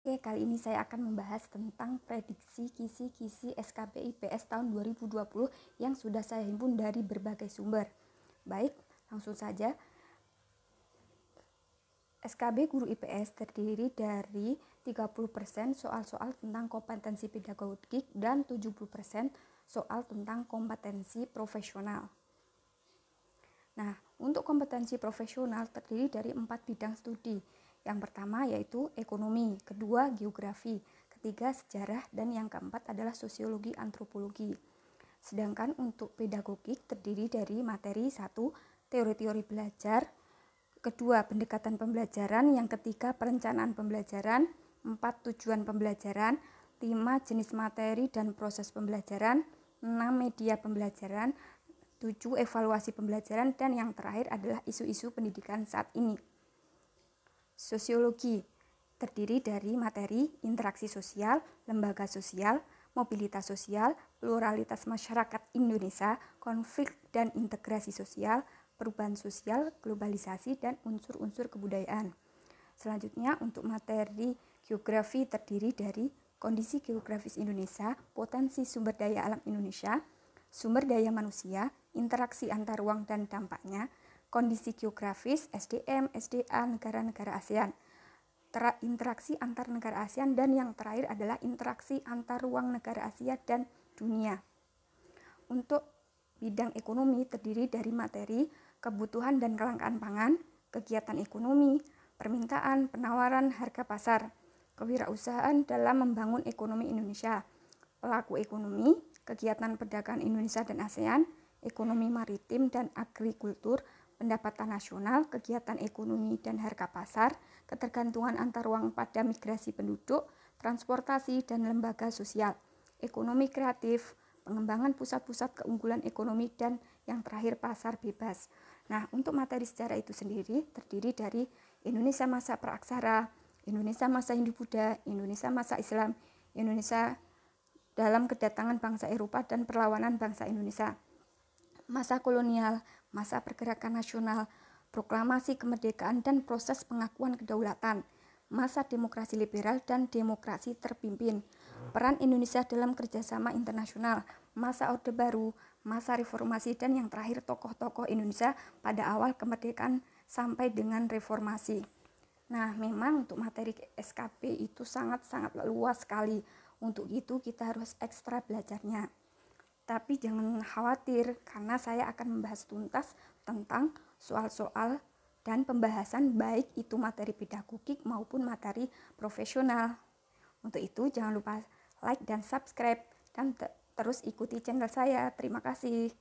Oke, kali ini saya akan membahas tentang prediksi kisi-kisi SKB IPS tahun 2020 yang sudah saya himpun dari berbagai sumber. Baik, langsung saja. SKB Guru IPS terdiri dari 30% soal-soal tentang kompetensi pedagogik dan 70% soal tentang kompetensi profesional. Nah, untuk kompetensi profesional terdiri dari 4 bidang studi. Yang pertama yaitu ekonomi, kedua geografi, ketiga sejarah, dan yang keempat adalah sosiologi antropologi. Sedangkan untuk pedagogik terdiri dari materi 1, teori-teori belajar, kedua pendekatan pembelajaran, yang ketiga perencanaan pembelajaran, 4 tujuan pembelajaran, 5 jenis materi dan proses pembelajaran, 6 media pembelajaran, 7 evaluasi pembelajaran, dan yang terakhir adalah isu-isu pendidikan saat ini. Sosiologi terdiri dari materi interaksi sosial, lembaga sosial, mobilitas sosial, pluralitas masyarakat Indonesia, konflik dan integrasi sosial, perubahan sosial, globalisasi, dan unsur-unsur kebudayaan. Selanjutnya untuk materi geografi terdiri dari kondisi geografis Indonesia, potensi sumber daya alam Indonesia, sumber daya manusia, interaksi antar ruang dan dampaknya, kondisi geografis, SDM, SDA, negara-negara ASEAN, interaksi antar negara ASEAN, dan yang terakhir adalah interaksi antar ruang negara Asia dan dunia. Untuk bidang ekonomi terdiri dari materi kebutuhan dan kelangkaan pangan, kegiatan ekonomi, permintaan, penawaran, harga pasar, kewirausahaan dalam membangun ekonomi Indonesia, pelaku ekonomi, kegiatan perdagangan Indonesia dan ASEAN, ekonomi maritim dan agrikultur, pendapatan nasional, kegiatan ekonomi dan harga pasar, ketergantungan antar ruang pada migrasi penduduk, transportasi dan lembaga sosial, ekonomi kreatif, pengembangan pusat-pusat keunggulan ekonomi, dan yang terakhir pasar bebas. Nah, untuk materi sejarah itu sendiri terdiri dari Indonesia masa praaksara, Indonesia masa Hindu-Buddha, Indonesia masa Islam, Indonesia dalam kedatangan bangsa Eropa dan perlawanan bangsa Indonesia, masa kolonial, masa pergerakan nasional, proklamasi kemerdekaan dan proses pengakuan kedaulatan, masa demokrasi liberal dan demokrasi terpimpin, peran Indonesia dalam kerjasama internasional, masa Orde Baru, masa reformasi, dan yang terakhir tokoh-tokoh Indonesia pada awal kemerdekaan sampai dengan reformasi. Nah, memang untuk materi SKB itu sangat-sangat luas sekali. Untuk itu kita harus ekstra belajarnya. Tapi jangan khawatir karena saya akan membahas tuntas tentang soal-soal dan pembahasan baik itu materi pedagogik maupun materi profesional. Untuk itu jangan lupa like dan subscribe dan terus ikuti channel saya. Terima kasih.